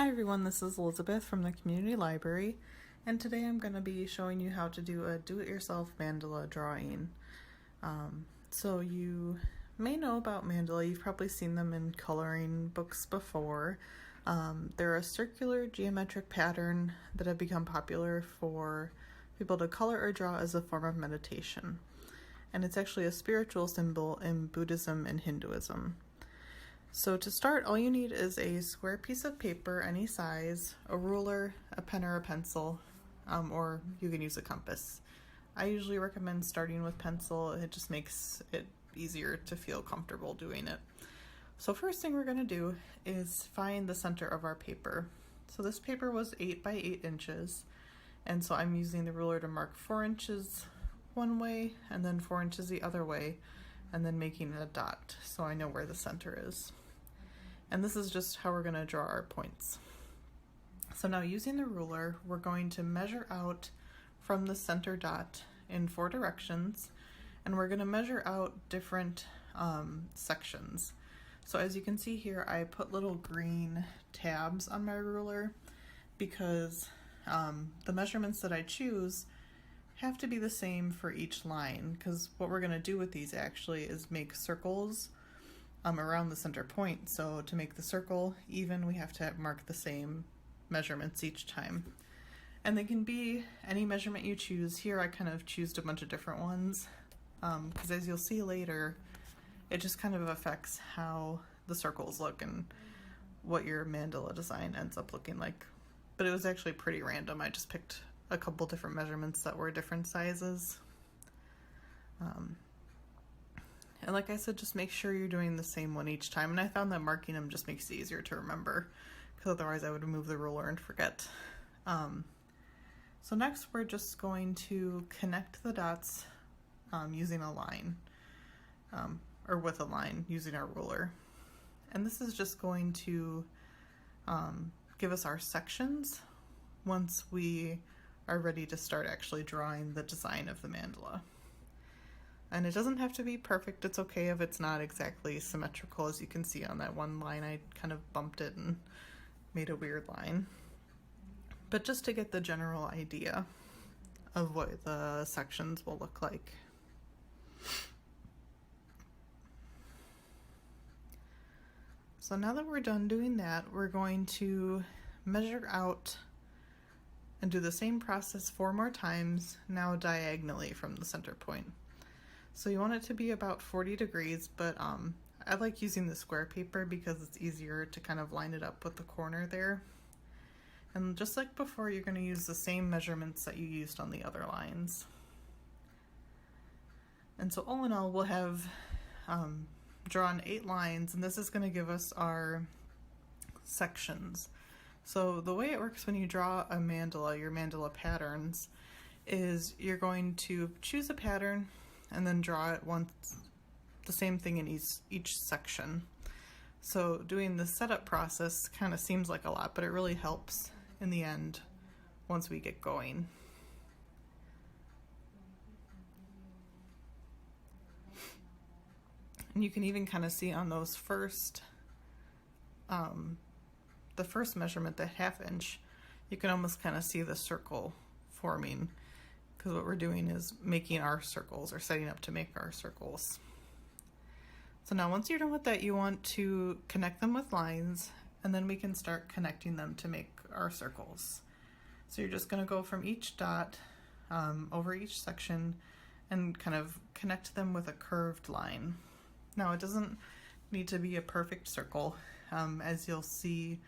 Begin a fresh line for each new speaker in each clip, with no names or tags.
Hi everyone, this is Elizabeth from the community library, and today I'm going to be showing you how to do a do-it-yourself mandala drawing. So you may know about mandala, you've probably seen them in coloring books before. They're a circular geometric pattern that have become popular for people to color or draw as a form of meditation. And it's actually a spiritual symbol in Buddhism and Hinduism. So to start, all you need is a square piece of paper, any size, a ruler, a pen or a pencil, or you can use a compass. I usually recommend starting with pencil. It just makes it easier to feel comfortable doing it. So first thing we're going to do is find the center of our paper. So this paper was 8 by 8 inches, and so I'm using the ruler to mark 4 inches one way and then 4 inches the other way, and then making a dot so I know where the center is. And this is just how we're going to draw our points. So now using the ruler, we're going to measure out from the center dot in 4 directions, and we're going to measure out different sections. So as you can see here, I put little green tabs on my ruler because the measurements that I choose have to be the same for each line, because what we're going to do with these actually is make circles around the center point. So to make the circle even, we have to mark the same measurements each time. And they can be any measurement you choose. Here I kind of choose a bunch of different ones because as you'll see later, it just kind of affects how the circles look and what your mandala design ends up looking like. But it was actually pretty random. I just picked a couple different measurements that were different sizes. And like I said, just make sure you're doing the same one each time. And I found that marking them just makes it easier to remember, because otherwise I would remove the ruler and forget. So next we're just going to connect the dots using a line, or with a line using our ruler. And this is just going to give us our sections once we are ready to start actually drawing the design of the mandala. And it doesn't have to be perfect. It's okay if it's not exactly symmetrical. As you can see on that one line, I kind of bumped it and made a weird line. But just to get the general idea of what the sections will look like. So now that we're done doing that, we're going to measure out and do the same process 4 more times, now diagonally from the center point. So you want it to be about 40 degrees, but I like using the square paper because it's easier to kind of line it up with the corner there. And just like before, you're going to use the same measurements that you used on the other lines. And so all in all, we'll have drawn 8 lines, and this is going to give us our sections. So the way it works when you draw a mandala, your mandala patterns, is you're going to choose a pattern and then draw it once, the same thing in each section. So doing the setup process kind of seems like a lot, but it really helps in the end once we get going. And you can even kind of see on those first, the first measurement, the 1/2 inch, you can almost kind of see the circle forming, because what we're doing is making our circles, or setting up to make our circles. So now once you're done with that, you want to connect them with lines, and then we can start connecting them to make our circles. So you're just going to go from each dot over each section and kind of connect them with a curved line. Now it doesn't need to be a perfect circle. As you'll see,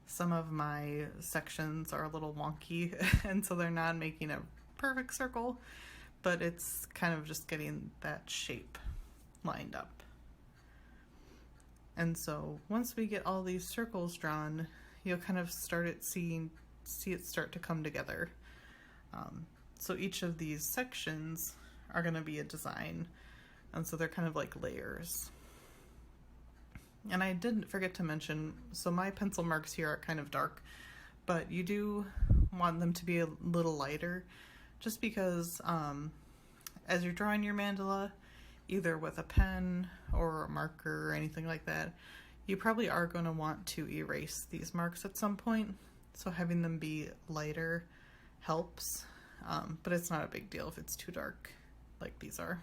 some of my sections are a little wonky and so they're not making a perfect circle, but it's kind of just getting that shape lined up. And so once we get all these circles drawn, you'll kind of see it start to come together. So each of these sections are going to be a design, and so they're kind of like layers. And I didn't forget to mention, so my pencil marks here are kind of dark, but you do want them to be a little lighter, just because as you're drawing your mandala, either with a pen or a marker or anything like that, You probably are going to want to erase these marks at some point, so having them be lighter helps, but it's not a big deal if it's too dark like these are.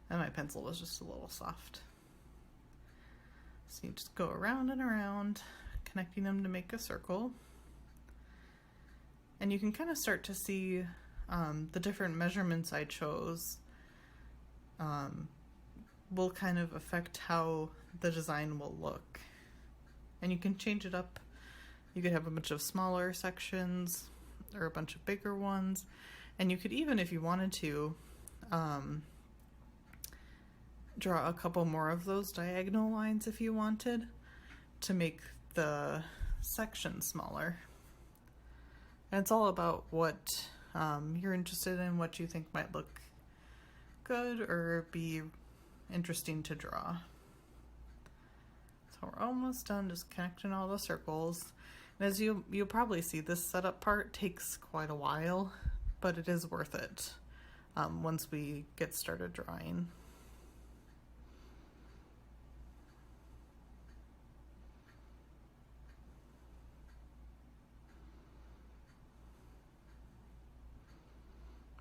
And my pencil was just a little soft. So you just go around and around, connecting them to make a circle. And you can kind of start to see the different measurements I chose will kind of affect how the design will look. And you can change it up. You could have a bunch of smaller sections or a bunch of bigger ones. And you could even, if you wanted to, draw a couple more of those diagonal lines if you wanted to make the section smaller. And it's all about what you're interested in, what you think might look good or be interesting to draw. So we're almost done just connecting all the circles. And as you'll probably see, this setup part takes quite a while, but it is worth it once we get started drawing.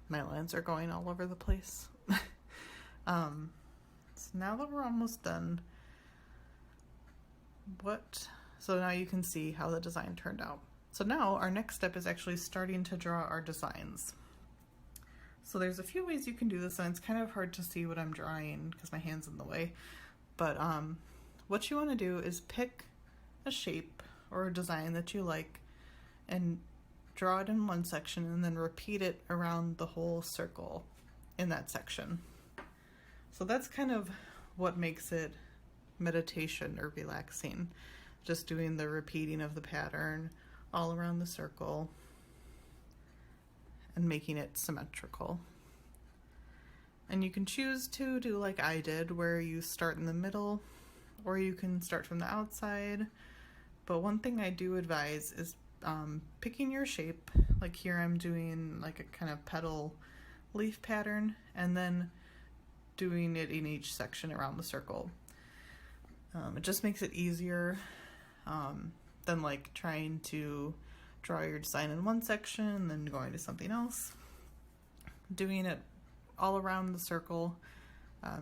My lines are going all over the place. So now that we're almost done, so now you can see how the design turned out. So now our next step is actually starting to draw our designs. So there's a few ways you can do this, and it's kind of hard to see what I'm drawing because my hand's in the way. But what you want to do is pick a shape or a design that you like and draw it in one section and then repeat it around the whole circle in that section. So that's kind of what makes it meditation or relaxing. Just doing the repeating of the pattern all around the circle and making it symmetrical. And you can choose to do like I did, where you start in the middle, or you can start from the outside. But one thing I do advise is picking your shape. Like here I'm doing like a kind of petal leaf pattern, and then doing it in each section around the circle. It just makes it easier than like trying to draw your design in one section and then going to something else. Doing it all around the circle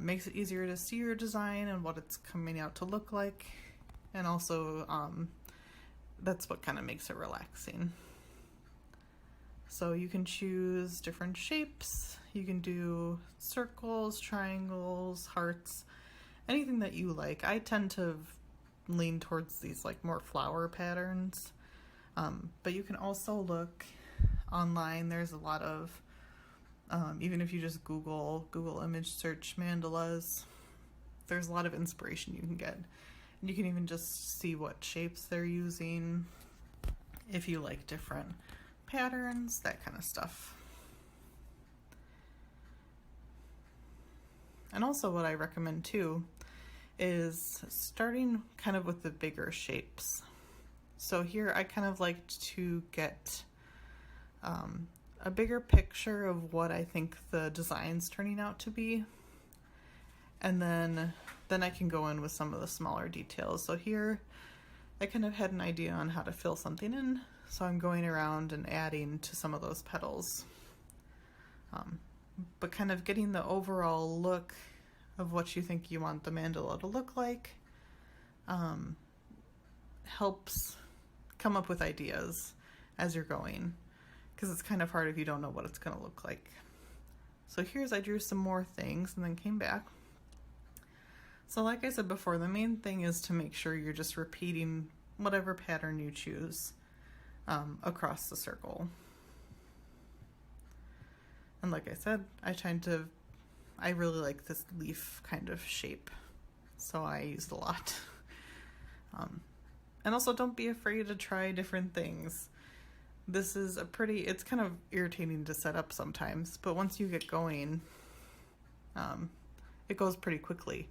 makes it easier to see your design and what it's coming out to look like, and also that's what kind of makes it relaxing. So you can choose different shapes. You can do circles, triangles, hearts, anything that you like. I tend to lean towards these like more flower patterns, but you can also look online. There's a lot of, even if you just Google image search mandalas, there's a lot of inspiration you can get. And you can even just see what shapes they're using, if you like different patterns, that kind of stuff. And also what I recommend too is starting kind of with the bigger shapes. So here I kind of like to get a bigger picture of what I think the design's turning out to be, and then I can go in with some of the smaller details. So here I kind of had an idea on how to fill something in, so I'm going around and adding to some of those petals. But kind of getting the overall look of what you think you want the mandala to look like helps come up with ideas as you're going, because it's kind of hard if you don't know what it's going to look like. So here's, I drew some more things and then came back. So like I said before, the main thing is to make sure you're just repeating whatever pattern you choose across the circle. And like I said, I really like this leaf kind of shape, so I used a lot. And also don't be afraid to try different things. This is it's kind of irritating to set up sometimes, but once you get going, it goes pretty quickly.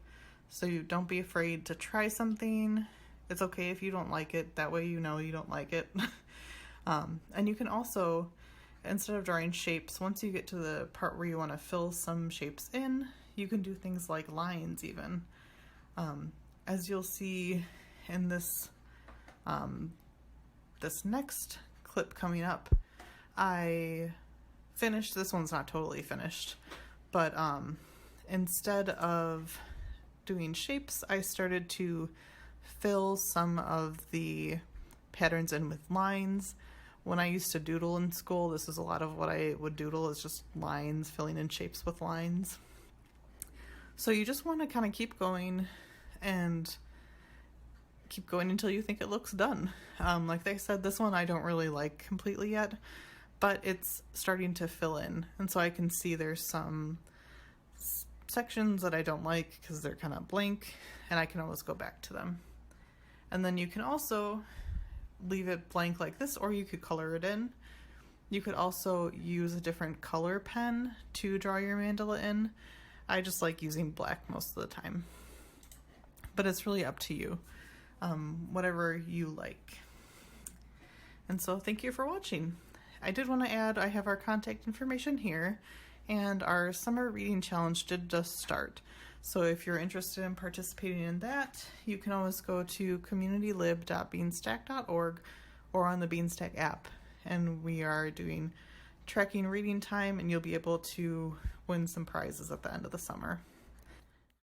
So you don't be afraid to try something. It's okay if you don't like it, that way you know you don't like it. And you can also, instead of drawing shapes, once you get to the part where you want to fill some shapes in, you can do things like lines even. as you'll see in this this next clip coming up, I finished, this one's not totally finished, but instead of doing shapes, I started to fill some of the patterns in with lines. When I used to doodle in school, this is a lot of what I would doodle, is just lines, filling in shapes with lines. So you just want to kind of keep going and keep going until you think it looks done. Like I said, this one I don't really like completely yet, but it's starting to fill in. And so I can see there's some sections that I don't like because they're kind of blank, and I can always go back to them. And then you can also leave it blank like this, or you could color it in. You could also use a different color pen to draw your mandala in. I just like using black most of the time, but it's really up to you, whatever you like. And so thank you for watching. I did want to add, I have our contact information here, and our summer reading challenge did just start. So if you're interested in participating in that, you can always go to communitylib.beanstack.org or on the Beanstack app. And we are doing tracking reading time, and you'll be able to win some prizes at the end of the summer.